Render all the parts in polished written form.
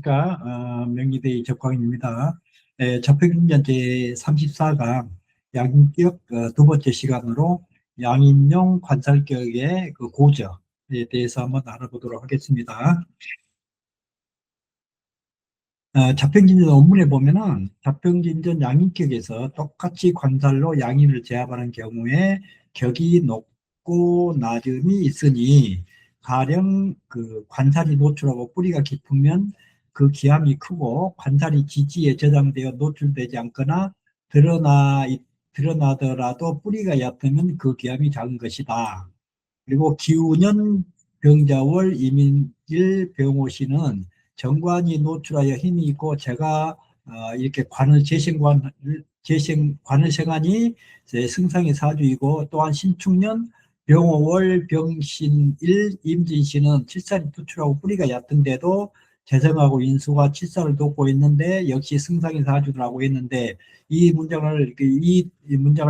안녕하십니까. 명리대의 접광입니다. 접행준전 제34강 양격 두 번째 시간으로 양인용 관찰격의 그 고저에 대해서 한번 알아보도록 하겠습니다. 자평진전 원문에 보면은 자평진전 양인격에서 똑같이 관살로 양인을 제압하는 경우에 격이 높고 낮음이 있으니 가령 그 관살이 노출하고 뿌리가 깊으면 그 기함이 크고 관살이 지지에 저장되어 노출되지 않거나 드러나더라도 뿌리가 얕으면 그 기함이 작은 것이다. 그리고 기운연 병자월 이민일 병호씨는 정관이 노출하여 힘이 있고 제가 이렇게 관을 생하니 승상의 사주이고, 또한 신축년 병호월 병신일 임진씨는 칠살이 투출하고 뿌리가 얕은데도 재성하고 인수가 칠살을 돕고 있는데 역시 승상의 사주라고 했는데, 이 문장을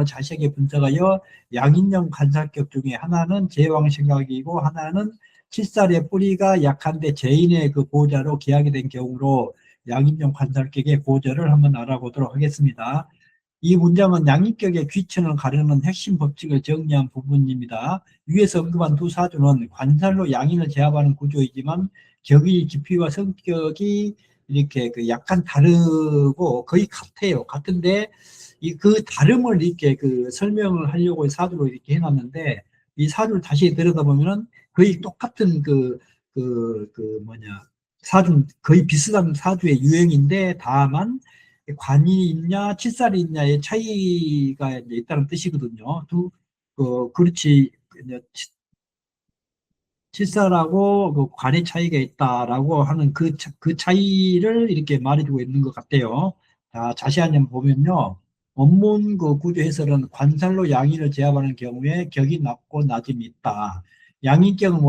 자세하게 분석하여 양인형 관살격 중에 하나는 제왕생각이고 하나는 칠살의 뿌리가 약한데 재인의 그 보호자로 기하게 된 경우로 양인형 관살격의 보호자를 한번 알아보도록 하겠습니다. 이 문장은 양인격의 귀천을 가르는 핵심 법칙을 정리한 부분입니다. 위에서 언급한 두 사주는 관살로 양인을 제압하는 구조이지만 격의 깊이와 성격이 이렇게 그 약간 다르고 거의 같아요. 같은데 그 다름을 이렇게 그 설명을 하려고 사주로 이렇게 해놨는데, 이 사주를 다시 들여다보면은 거의 똑같은 사주, 거의 비슷한 사주의 유형인데, 다만 관이 있냐 칠살이 있냐의 차이가 이제 있다는 뜻이거든요. 그렇지. 칠살하고 그 관의 차이가 있다라고 하는 그 차이를 이렇게 말해주고 있는 것 같아요. 자, 자세한 점 보면요. 원문 그 구조 해설은 관살로 양인을 제압하는 경우에 격이 낮고 낮음이 있다. 양인격은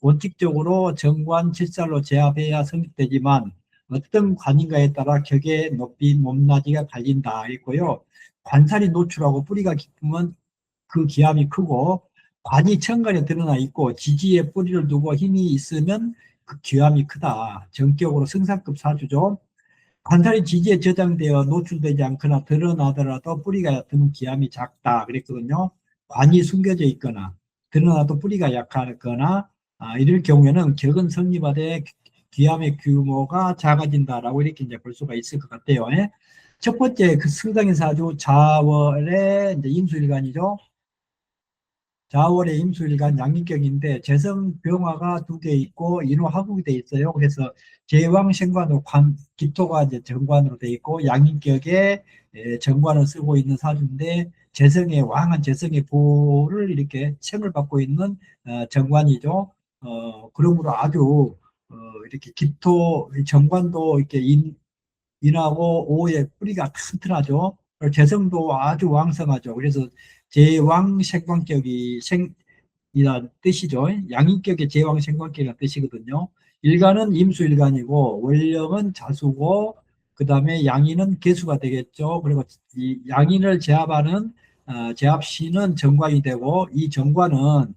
원칙적으로 정관 칠살로 제압해야 성립되지만 어떤 관인가에 따라 격의 높이 높낮이가 갈린다 있고요. 관살이 노출하고 뿌리가 깊으면 그 기함이 크고, 관이 천간에 드러나 있고 지지에 뿌리를 두고 힘이 있으면 그 기함이 크다. 전격으로 승상급 사주죠. 관살이 지지에 저장되어 노출되지 않거나 드러나더라도 뿌리가 얕으면 기함이 작다 그랬거든요. 관이 숨겨져 있거나 드러나도 뿌리가 약하거나 이럴 경우에는 격은 성립하되 기함의 규모가 작아진다라고 이렇게 이제 볼 수가 있을 것 같아요. 예? 첫 번째 그 승상의 사주 자월의 이제 임수일간이죠. 자월의 임수일간 양인격인데 재성병화가 두 개 있고 인호하국이 돼 있어요. 그래서 제왕생관으로 기토가 이제 정관으로 돼 있고 양인격에 정관을 쓰고 있는 사주인데, 재성의 왕한 재성의 보를 이렇게 책을 받고 있는 정관이죠. 그러므로 아주 이렇게 기토 정관도 이렇게 인하고 오의 뿌리가 튼튼하죠. 재성도 아주 왕성하죠. 그래서 제왕생관격이 생이라는 뜻이죠. 양인격의 제왕생관격이라는 뜻이거든요. 일간은 임수일간이고 원령은 자수고, 그 다음에 양인은 개수가 되겠죠. 그리고 이 양인을 제압하는 제압신은 정관이 되고, 이 정관은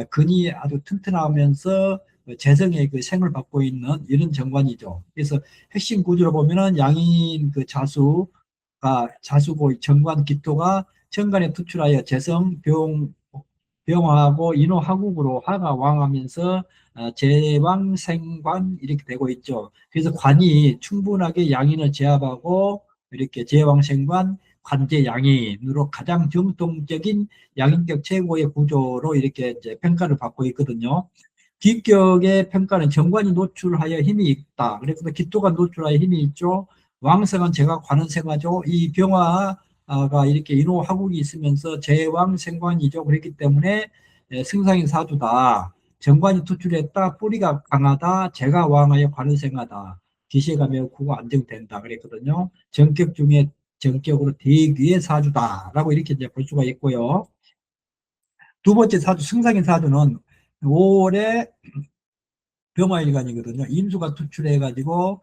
근이 아주 튼튼하면서 재성의 그 생을 받고 있는 이런 정관이죠. 그래서 핵심 구조로 보면은 양인 그 자수고 정관 기토가 정관에 투출하여 재성 병화하고 인호하국으로 화가 왕하면서 제왕생관 이렇게 되고 있죠. 그래서 관이 충분하게 양인을 제압하고 이렇게 제왕생관 관제양인으로 가장 정통적인 양인격 최고의 구조로 이렇게 이제 평가를 받고 있거든요. 기격의 평가는 정관이 노출하여 힘이 있다. 그래서 기토가 노출하여 힘이 있죠. 왕성한 제가 관원생화죠. 이 병화가 이렇게 인호하국이 있으면서 제왕생관이죠. 그렇기 때문에 승상인 사주다. 정관이 투출했다. 뿌리가 강하다. 제가 왕하여 관원생하다. 기세가 매우 크고 안정된다. 그랬거든요. 정격 중에 정격으로 대귀의 사주다라고 이렇게 이제 볼 수가 있고요. 두 번째 사주, 승상인 사주는 5월에 병화일간이거든요. 임수가 투출해가지고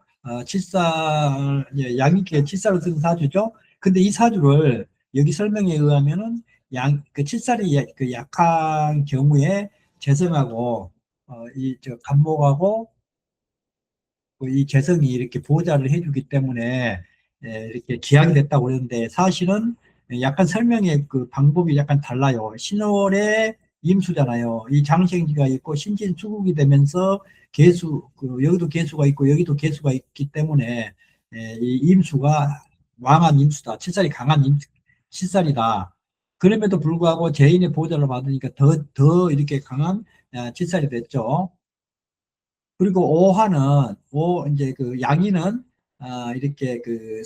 양익기에 칠살을 쓴 사주죠. 근데 이 사주를 여기 설명에 의하면은 그 칠살이 그 약한 경우에 재성하고 이 저 간목하고 이 재성이 이렇게 보호자를 해주기 때문에 이렇게 기약이 됐다고 그러는데 사실은 약간 설명의 그 방법이 약간 달라요. 신월에 임수잖아요. 이 장생지가 있고 신진수국이 되면서 개수, 여기도 개수가 있고 여기도 개수가 있기 때문에 이 임수가 왕한 임수다. 칠살이 강한 칠살이다. 그럼에도 불구하고 재인의 보호자를 받으니까 더 이렇게 강한 칠살이 됐죠. 그리고 이제 그 양인은 이렇게 그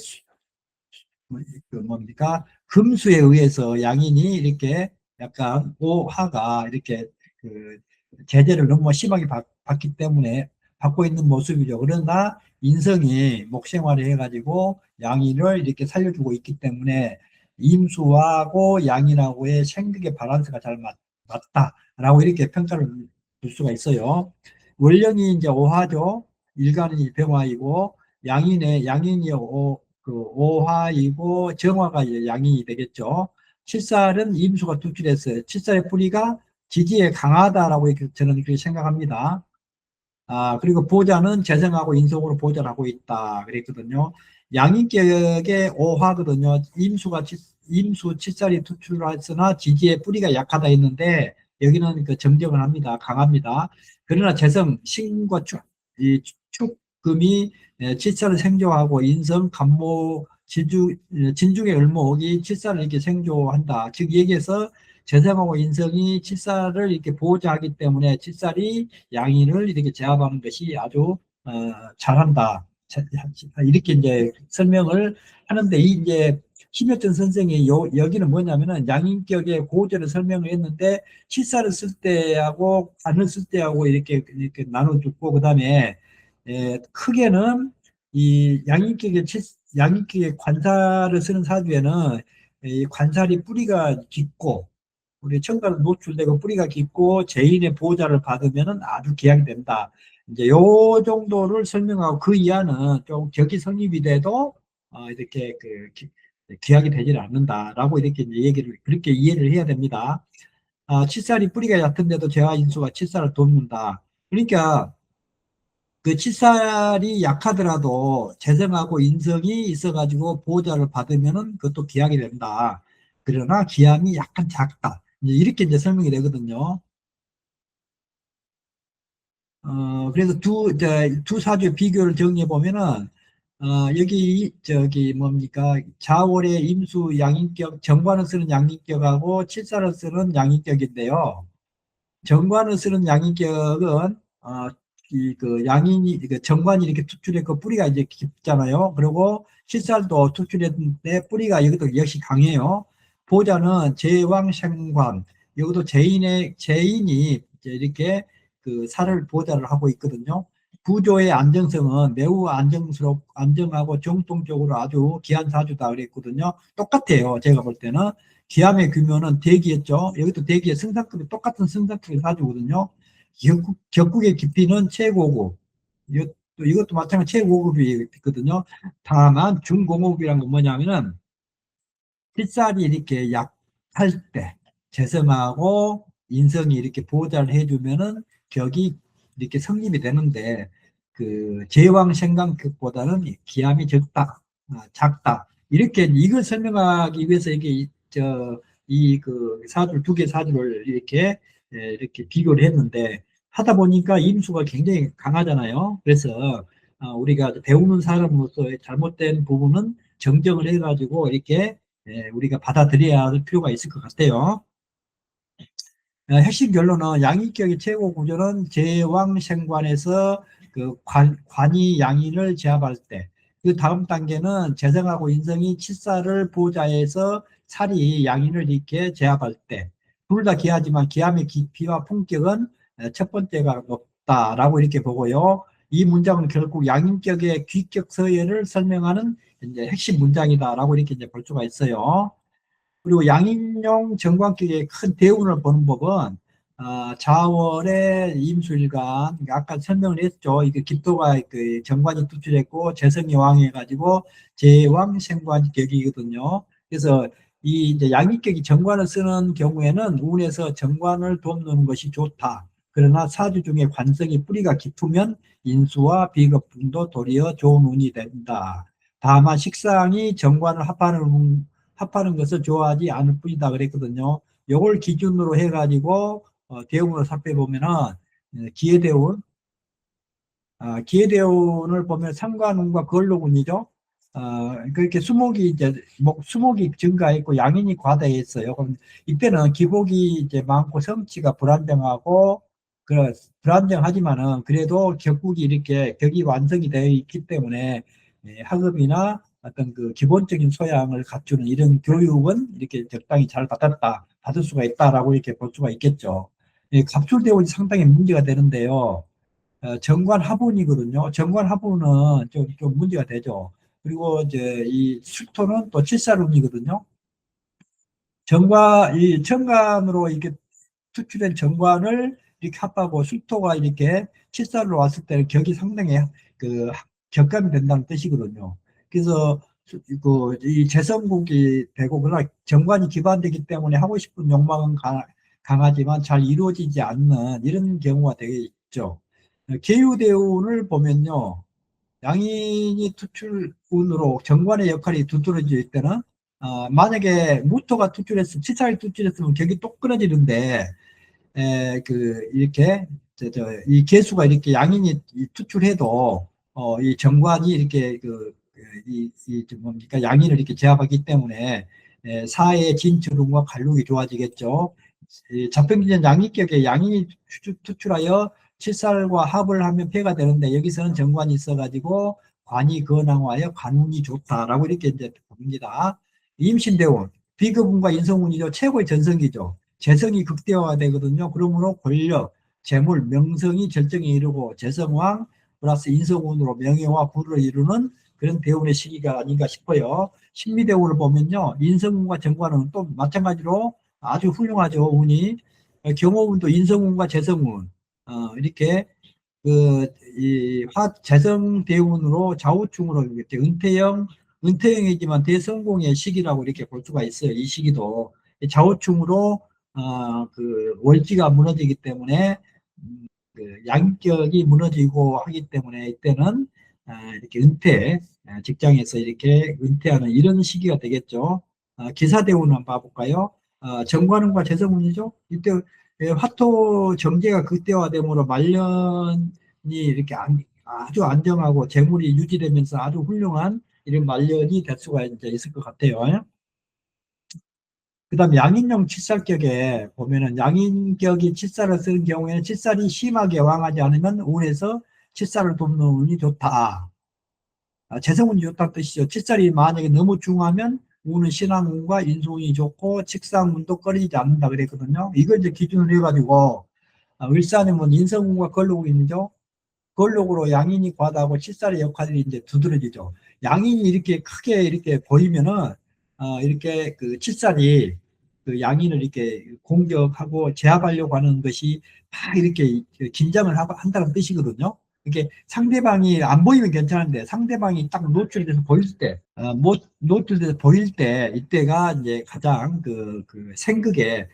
뭡니까? 금수에 의해서 양인이 이렇게 약간 오하가 이렇게 그 제재를 너무 심하게 받기 때문에 받고 있는 모습이죠. 그러나 인성이 목생활을 해가지고 양인을 이렇게 살려주고 있기 때문에 임수하고 양인하고의 생극의 밸런스가 잘 맞다라고 이렇게 평가를 줄 수가 있어요. 원령이 이제 오화죠. 일간이 병화이고 양인이 오화이고 정화가 이제 양인이 되겠죠. 칠살은 임수가 투출했어요. 칠살의 뿌리가 지지에 강하다라고 저는 그렇게 생각합니다. 그리고 보자는 재성하고 인성으로 보자를 하고 있다. 그랬거든요. 양인격의 오화거든요. 임수 칠살이 투출했으나 지지의 뿌리가 약하다 했는데 여기는 그 정정을 합니다. 강합니다. 그러나 재성, 신과 축금이 칠살을 생조하고 인성, 간모, 진중의 을목이 칠살을 이렇게 생조한다. 즉 얘기해서 재성하고 인성이 칠살을 이렇게 보호자하기 때문에 칠살이 양인을 이렇게 제압하는 것이 아주 잘한다. 이렇게 이제 설명을 하는데 이제 심여천 선생이 여기는 뭐냐면은 양인격의 고제를 설명을 했는데 칠살을 쓸 때하고 관을 쓸 때하고 이렇게 나눠주고 그다음에 크게는 이 양인격의 관사를 쓰는 사주에는 이 관살이 뿌리가 깊고 우리 청가로 노출되고 뿌리가 깊고 재인의 보호자를 받으면 아주 기약이 된다. 이제 요 정도를 설명하고 그 이하는 좀 격이 성립이 돼도 이렇게 기약이 되질 않는다라고 이렇게 이제 얘기를 그렇게 이해를 해야 됩니다. 칠살이 뿌리가 얕은데도 재화인수가 칠살을 돕는다. 그러니까 그 칠살이 약하더라도 재성하고 인성이 있어가지고 보호자를 받으면은 그것도 기약이 된다. 그러나 기함이 약간 작다. 이렇게 이제 설명이 되거든요. 그래서 두 사주의 비교를 정리해 보면은, 저기 뭡니까, 자월의 임수 양인격, 정관을 쓰는 양인격하고 칠살을 쓰는 양인격인데요. 정관을 쓰는 양인격은, 양인이, 정관이 이렇게 투출했고 뿌리가 이제 깊잖아요. 그리고 칠살도 투출했는데 뿌리가 여기도 역시 강해요. 보자는 제왕생관, 여기도 제인이 이제 이렇게 그 살을 보좌를 하고 있거든요. 구조의 안정성은 매우 안정하고 정통적으로 아주 기한 사주다 그랬거든요. 똑같아요. 제가 볼 때는. 기함의 규모는 대기였죠. 여기도 대기의 승산급이 똑같은 승산급의 사주거든요. 격국의 깊이는 최고급. 이것도 마찬가지 최고급이 있거든요. 다만 중공업이란 건 뭐냐면은 핏살이 이렇게 약할 때 재성하고 인성이 이렇게 보호자를 해주면은 격이 이렇게 성립이 되는데 그 제왕 생강격보다는 기함이 작다. 이렇게 이걸 설명하기 위해서 이게 이 그 사주 두 개 사주를 이렇게 비교를 했는데 하다 보니까 임수가 굉장히 강하잖아요. 그래서 우리가 배우는 사람으로서 잘못된 부분은 정정을 해가지고 이렇게 우리가 받아들여야 할 필요가 있을 것 같아요. 핵심 결론은 양인격의 최고 구조는 제왕생관에서 그 관이 양인을 제압할 때, 그 다음 단계는 재성하고 인성이 칠살을 보좌해서 살이 양인을 이렇게 제압할 때, 둘 다 기하지만 기함의 깊이와 품격은 첫 번째가 높다라고 이렇게 보고요. 이 문장은 결국 양인격의 귀격 서열을 설명하는 이제 핵심 문장이다라고 이렇게 이제 볼 수가 있어요. 그리고 양인용 정관격의 큰 대운을 보는 법은 자월의 임수일간 아까 설명을 했죠. 이게 기토가 그 정관이 투출했고 재성이 왕해가지고 제왕생관 격이거든요. 그래서 이 이제 양인격이 정관을 쓰는 경우에는 운에서 정관을 돕는 것이 좋다. 그러나 사주 중에 관성이 뿌리가 깊으면 인수와 비겁분도 도리어 좋은 운이 된다. 다만 식상이 정관을 합하는 것을 좋아하지 않을 뿐이다 그랬거든요. 요걸 기준으로 해가지고 대운을 살펴보면은 기해대운, 기해대운을 보면 상관운과 걸록운이죠. 그렇게 수목이 이제 수목이 증가했고 양인이 과다했어요. 그럼 이때는 기복이 이제 많고 성취가 불안정하고 그 불안정하지만은 그래도 격국이 이렇게 격이 완성이 되어 있기 때문에 학업이나 어떤 그 기본적인 소양을 갖추는 이런 교육은 이렇게 적당히 잘 받을 수가 있다라고 이렇게 볼 수가 있겠죠. 갑술대운이 상당히 문제가 되는데요. 정관 하분이거든요. 정관 하분은 좀 문제가 되죠. 그리고 이제 이 술토는 또 칠살운이거든요. 이 정관으로 이렇게 투출된 정관을 이렇게 합하고 술토가 이렇게 칠살로 왔을 때는 격이 상당히 그 격감이 된다는 뜻이거든요. 그래서 이 재성국이 되고 그러나 정관이 기반되기 때문에 하고 싶은 욕망은 강하지만 잘 이루어지지 않는 이런 경우가 되겠죠. 계유대운을 보면요. 양인이 투출운으로 정관의 역할이 두드러질 때는 만약에 무토가 투출했으면 치살이 투출했으면 격이 똑 끊어지는데 이렇게 이 개수가 이렇게 양인이 투출해도 이 정관이 이렇게 뭡니까 양인을 이렇게 제압하기 때문에 사의 진출운과 관록이 좋아지겠죠. 자평기전 양익격에 양인이 투출하여 칠살과 합을 하면 폐가 되는데 여기서는 정관이 있어가지고 관이 건왕하여 관운이 좋다라고 이렇게 이제 봅니다. 임신대운 비급운과 인성운이죠. 최고의 전성기죠. 재성이 극대화가 되거든요. 그러므로 권력, 재물, 명성이 절정에 이르고 재성왕 플러스 인성운으로 명예와 부를 이루는 그런 대운의 시기가 아닌가 싶어요. 신미대운을 보면요. 인성운과 정관은 또 마찬가지로 아주 훌륭하죠. 운이. 경호운도 인성운과 재성운 이렇게 재성 대운으로 좌우충으로 이렇게 은퇴형이지만 대성공의 시기라고 이렇게 볼 수가 있어요. 이 시기도 좌우충으로 월지가 무너지기 때문에 양격이 무너지고 하기 때문에 이때는 이렇게 직장에서 이렇게 은퇴하는 이런 시기가 되겠죠. 기사대운을 한번 봐볼까요? 정관운과 재성운이죠. 이때 화토 정제가 극대화되므로 말년이 이렇게 아주 안정하고 재물이 유지되면서 아주 훌륭한 이런 말년이 될 수가 이제 있을 것 같아요. 그 다음 양인용 칠살격에 보면은 양인격이 칠살을 쓰는 경우에는 칠살이 심하게 왕하지 않으면 운에서 칠살을 돕는 운이 좋다. 재성운이 좋다는 뜻이죠. 칠살이 만약에 너무 중하면 운은 신한운과 인수운이 좋고 칙상운도 꺼리지 않는다 그랬거든요. 이걸 이제 기준으로 해가지고 을사님은 인성운과 걸록운이죠. 걸록으로 양인이 과다하고 칠살의 역할이 이제 두드러지죠. 양인이 이렇게 크게 이렇게 보이면은 이렇게 그 칠살이 그 양인을 이렇게 공격하고 제압하려고 하는 것이 막 이렇게 긴장을 한다는 뜻이거든요. 이게 상대방이 안 보이면 괜찮은데 상대방이 딱 노출돼서 보일 때, 노출돼서 보일 때 이때가 이제 가장 그 생극에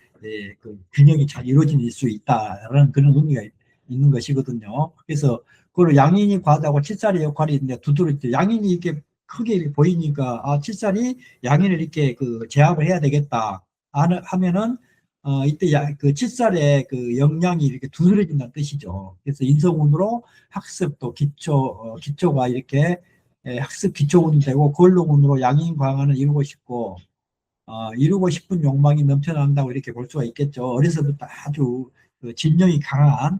그 균형이 잘 이루어질 수 있다라는 그런 의미가 있는 것이거든요. 그래서 그걸 양인이 과다고 칠살의 역할이 이제 두드러지죠. 양인이 이렇게 크게 이렇게 보이니까 칠살이 양인을 이렇게 제압을 해야 되겠다 하면은 이때 그 칠살의 그 역량이 이렇게 두드러진다는 뜻이죠. 그래서 인성운으로 학습도 기초가 이렇게 학습 기초운이 되고 걸록운으로 양인 강화를 이루고 싶고 이루고 싶은 욕망이 넘쳐난다고 이렇게 볼 수가 있겠죠. 어려서부터 아주 진정이 강한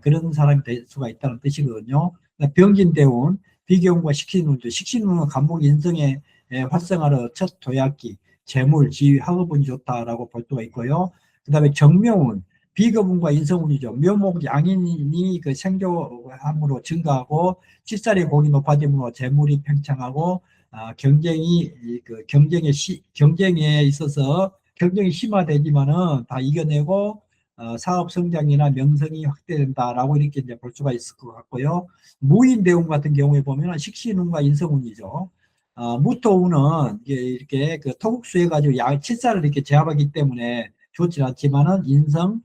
그런 사람이 될 수가 있다는 뜻이거든요. 병진대운, 비경과 식신운도 식신운은 간목 인성의 활성화로 첫 도약기, 재물, 지위, 학업운이 좋다라고 볼 수가 있고요. 그 다음에 정명운, 비겁운과 인성운이죠. 묘목 양인이 그 생조함으로 증가하고 칠살의 공이 높아지므로 재물이 팽창하고 경쟁에 있어서 경쟁이 심화되지만은 다 이겨내고 사업 성장이나 명성이 확대된다라고 이렇게 이제 볼 수가 있을 것 같고요. 무인대운 같은 경우에 보면 식신운과 인성운이죠. 무토운은 이렇게 그 토국수해가지고 칠살을 이렇게 제압하기 때문에 좋지 않지만은 인성,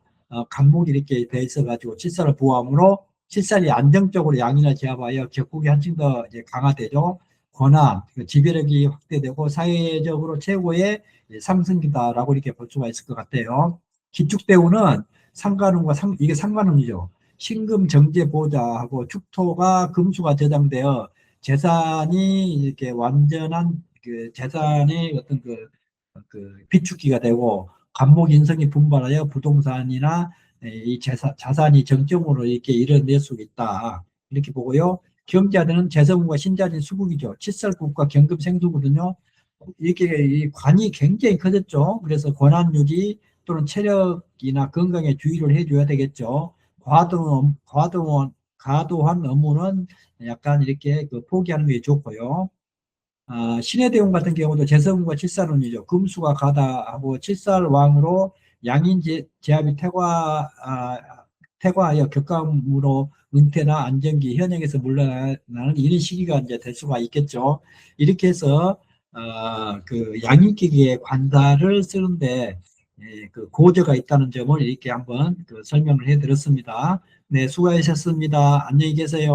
간목이 이렇게 돼 있어가지고 칠살을 보호함으로 칠살이 안정적으로 양인을 제압하여 격국이 한층 더 이제 강화되죠. 권한, 지배력이 확대되고 사회적으로 최고의 상승기다라고 이렇게 볼 수가 있을 것 같아요. 기축대운은 상관운과 이게 상관운이죠. 신금 정제 보좌하고 축토가 금수가 저장되어 재산이 이렇게 완전한 그 재산의 어떤 그 비축기가 되고 간목 인성이 분발하여 부동산이나 이 자산이 정점으로 이렇게 이뤄낼 수 있다. 이렇게 보고요. 경자들은 재성과 신자진 수국이죠. 칠살국과 경금생수거든요. 이렇게 이 관이 굉장히 커졌죠. 그래서 권한유지 또는 체력이나 건강에 주의를 해줘야 되겠죠. 과도한 업무는 약간 이렇게 포기하는 게 좋고요. 신의 대운 같은 경우도 재성과 칠살운이죠. 금수가 가다하고 칠살왕으로 양인 제압이 퇴과하여 격감으로 은퇴나 안정기, 현역에서 물러나는 이런 시기가 이제 될 수가 있겠죠. 이렇게 해서 그 양인기기의 관사를 쓰는데 그 고저가 있다는 점을 이렇게 한번 그 설명을 해드렸습니다. 네, 수고하셨습니다. 안녕히 계세요.